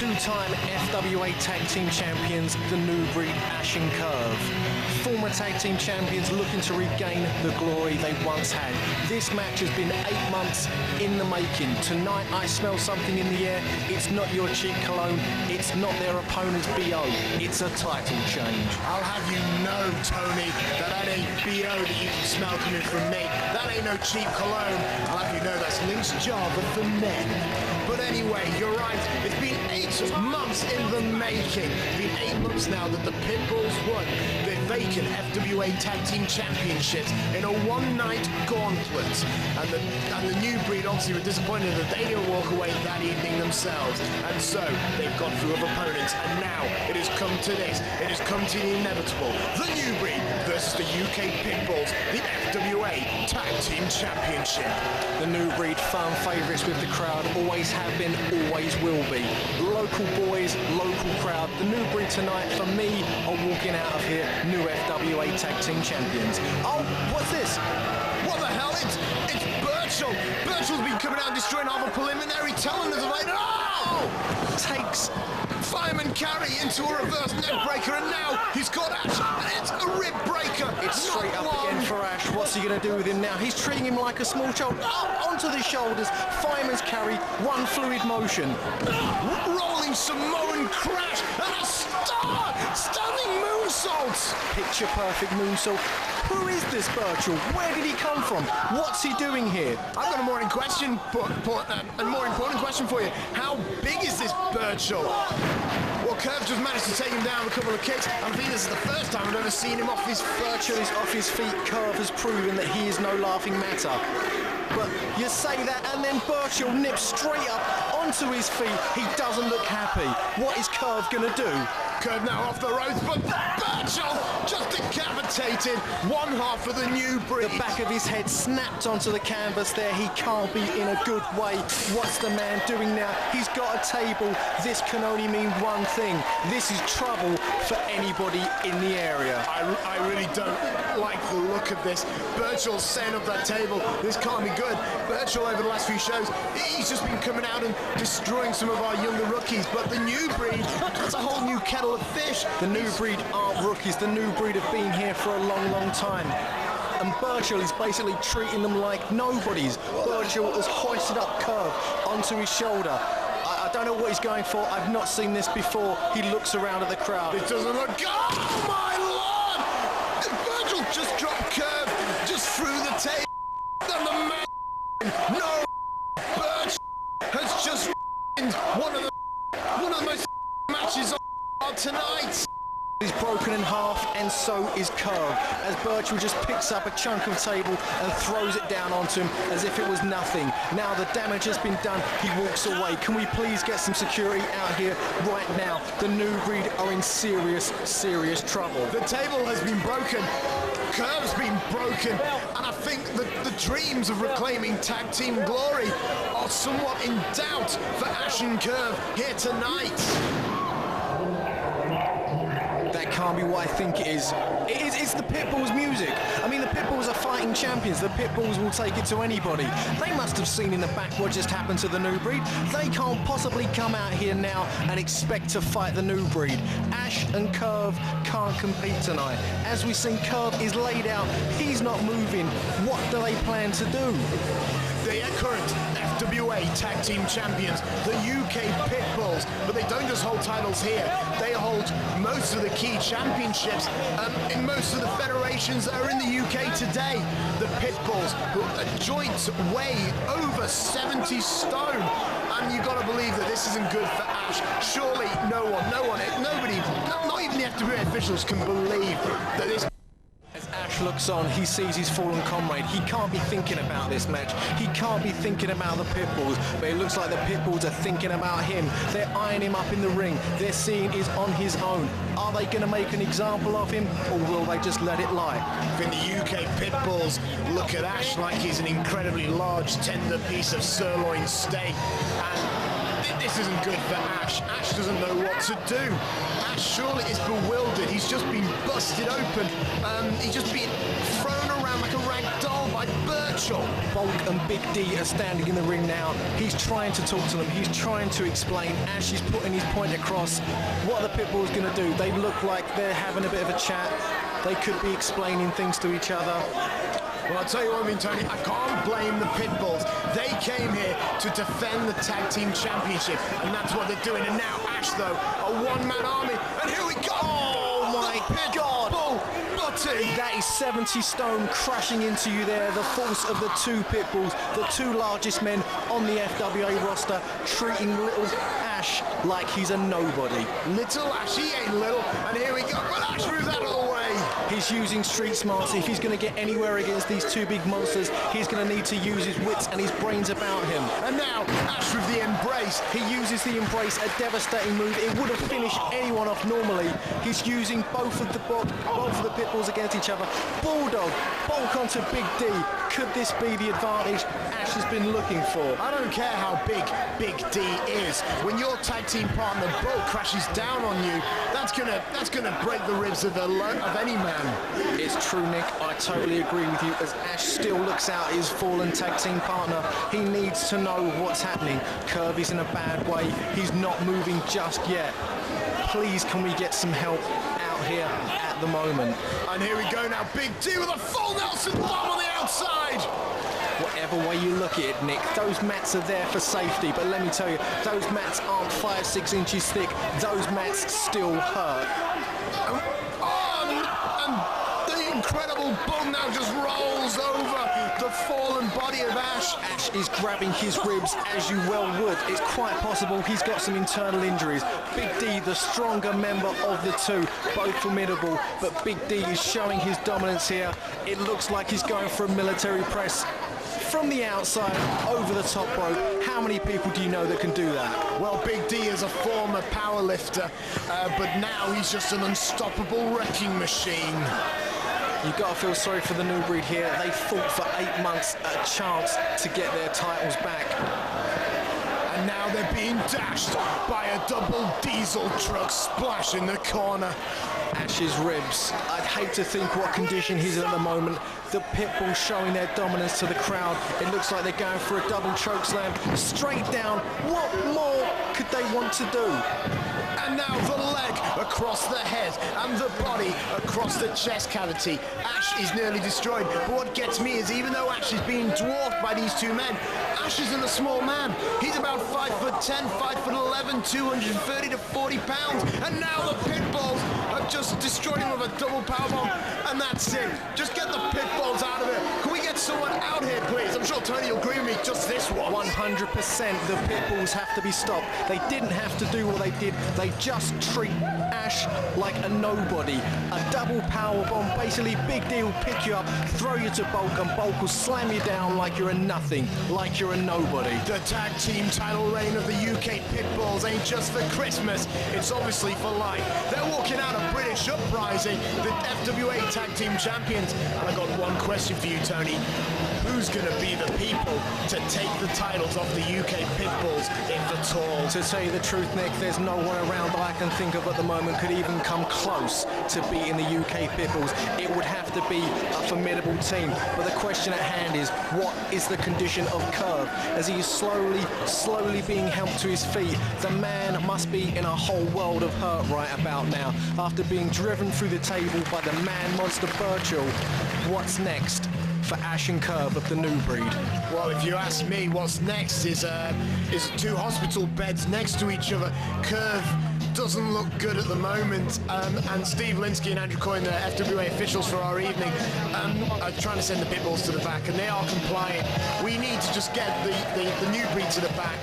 two-time FWA Tag Team Champions, the New Breed Ash and Curve. Former Tag Team Champions looking to regain the glory they once had. This match has been 8 months in the making. Tonight I smell something in the air. It's not your cheap cologne. It's not their opponent's BO. It's a title change. I'll have you know, Tony, that ain't BO that you can smell coming from me. That ain't no cheap cologne. I'll have you know that's Link's Java for men. But anyway, you're right. It's been 8 months in the making. It's been 8 months now that the Pitbulls won their vacant FWA Tag Team Championships in a one-night gauntlet. And the New Breed obviously were disappointed that they didn't walk away that evening themselves. And so they've gone through of opponents. And now it has come to this. It has come to the inevitable. The New Breed versus the UK Pitbulls, the FWA Tag Team Championship. The New Breed fan favourites with the crowd, always have been, always will be. Local boys, local crowd. The New Breed tonight, for me, are walking out of here new FWA Tag Team Champions. Oh, what's this? What the hell? It's Burchill. Burchill's been coming out and destroying all the preliminary telling us about it. Oh! Takes Fireman carry into a reverse neck breaker, and now he's got Ash, and it's a rib breaker. It's straight up again for Ash. What's he going to do with him now? He's treating him like a small child. Oh, onto the shoulders. Fireman's carry, one fluid motion. Rolling Samoan crash, and a stunning moonsault. Picture perfect moonsault. Who is this Burchill? Where did he come from? What's he doing here? I've got a more important question, more important question for you. How big is this Burchill? Well, Curve just managed to take him down with a couple of kicks. I think this is the first time I've ever seen him off his feet. Burchill is off his feet. Curve has proven that he is no laughing matter. But you say that, and then Burchill nips straight up onto his feet. He doesn't look happy. What is Curve going to do? Curve now off the ropes, but Burchill just decapitated one half of the New Breed. The back of his head snapped onto the canvas there. He can't be in a good way. What's the man doing now? He's got a table. This can only mean one thing. This is trouble for anybody in the area. I really don't like the look of this. Burchill's setting up that table. This can't be good. Burchill over the last few shows, he's just been coming out and destroying some of our younger rookies. But the New Breed, that's a whole new kettle of fish. The New Breed aren't rookies. The New Breed have been here for a long, long time. And Burchill is basically treating them like nobodies. Burchill has hoisted up Curve onto his shoulder. I don't know what he's going for. I've not seen this before. He looks around at the crowd. It doesn't look... Oh my lord! Burchill just dropped Curve just through the table. And the man... No! Burchill has just one of the most matches on tonight. He's broken in half, and so is Curve, as Burchill just picks up a chunk of table and throws it down onto him as if it was nothing. Now the damage has been done, he walks away. Can we please get some security out here right now? The New Breed are in serious, serious trouble. The table has been broken, Curve's been broken, and I think that the dreams of reclaiming tag team glory are somewhat in doubt for Ash and Curve here tonight. That can't be what I think it is. It's the Pitbulls music. I mean, the Pitbulls are fighting champions. The Pitbulls will take it to anybody. They must have seen in the back what just happened to the New Breed. They can't possibly come out here now and expect to fight the New Breed. Ash and Curve can't compete tonight. As we've seen, Curve is laid out. He's not moving. What do they plan to do? They are current FWA Tag Team Champions, the UK Pitbulls, but they don't just hold titles here, they hold most of the key championships in most of the federations that are in the UK today. The Pitbulls, who a joint weigh over 70 stone, and you've got to believe that this isn't good for Ash. Surely nobody, not even the FWA officials can believe that this... As Ash looks on, he sees his fallen comrade. He can't be thinking about this match. He can't be thinking about the Pitbulls, but it looks like the Pitbulls are thinking about him. They're eyeing him up in the ring. They're seeing he's on his own. Are they going to make an example of him, or will they just let it lie? I think the UK Pitbulls look at Ash like he's an incredibly large, tender piece of sirloin steak, and this isn't good for Ash. Ash doesn't know what to do. Ash surely is bewildered. He's just been busted open. He's just been thrown around like a rag doll by Burchill. official. Bulk and Big D are standing in the ring now. He's trying to talk to them. He's trying to explain. Ash is putting his point across. What are the Pitbulls going to do? They look like they're having a bit of a chat. They could be explaining things to each other. Well, I'll tell you what I mean, Tony, I can't blame the Pitbulls. They came here to defend the Tag Team Championship, and that's what they're doing. And now Ash, though, a one-man army, and here we go! Oh, my God! Butty! That is 70 stone crashing into you there. The force of the two Pitbulls, the two largest men on the FWA roster, treating little Ash like he's a nobody. Little Ash, he ain't little, and here we go. But Ash moves out of the way. He's using street smarts. If he's going to get anywhere against these two big monsters, he's going to need to use his wits and his brains about him. And now Ash with the embrace. He uses the embrace, a devastating move. It would have finished anyone off normally. He's using both of the Pitbulls against each other. Bulldog, bulk onto Big D. Could this be the advantage Ash has been looking for? I don't care how big Big D is. When your tag team partner Bull crashes down on you, that's gonna break the ribs of any man. It's true, Nick. I totally agree with you. As Ash still looks out his fallen tag team partner, he needs to know what's happening. Curve is in a bad way. He's not moving just yet. Please, can we get some help out here at the moment? And here we go now. Big D with a full Nelson bomb on the outside. Whatever way you look at it, Nick, those mats are there for safety, but let me tell you, those mats aren't 5-6 inches thick. Those mats still hurt. And the incredible Bull now just rolls over the fallen body of Ash. Ash is grabbing his ribs, as you well would. It's quite possible he's got some internal injuries. Big D, the stronger member of the two, both formidable, but Big D is showing his dominance here. It looks like he's going for a military press. From the outside, over the top rope, how many people do you know that can do that? Well, Big D is a former powerlifter, but now he's just an unstoppable wrecking machine. You've got to feel sorry for the new breed here. They fought for 8 months a chance to get their titles back. And now they're being dashed by a double diesel truck splash in the corner. Ash's ribs. I'd hate to think what condition he's in at the moment. The Pitbull showing their dominance to the crowd. It looks like they're going for a double choke slam. Straight down. What more could they want to do? And now the leg across the head and the body across the chest cavity. Ash is nearly destroyed. But what gets me is even though Ash is being dwarfed by these two men, Ash isn't a small man. He's about 5'10", 5'11", 230 to 40 pounds. And now the Pitbulls have just destroyed him with a double powerbomb. And that's it. Just get the Pitbulls out of it. Can we get someone out here, please? I'm sure Tony will agree with me, just this one. 100%. The Pitbulls have to be stopped. They didn't have to do what they did. They just treat Ash like a nobody. A double powerbomb. Basically, Big D will pick you up, throw you to Bulk, and Bulk will slam you down like you're a nothing, like you're a nobody. The tag team title reign of the UK Pitbulls ain't just for Christmas, it's obviously for life. They're walking out of British Uprising, the FWA Tag Team Champions. And I got one question for you, Tony. Who's going to be the people to take the titles off the UK Pitbulls, if at all? To tell you the truth, Nick, there's no one around that I can think of at the moment could even come close to beating the UK Pitbulls. It would have to be a formidable team. But the question at hand is, what is the condition of Curve? As he is slowly being helped to his feet, the man must be in a whole world of hurt right about now. After being driven through the table by the man monster Burchill, what's next for Ash and Curve of the new breed? Well, if you ask me, what's next is two hospital beds next to each other. Curve doesn't look good at the moment, and Steve Linsky and Andrew Coyne, the FWA officials for our evening, are trying to send the Pitbulls to the back, and they are compliant. We need to just get the new breed to the back.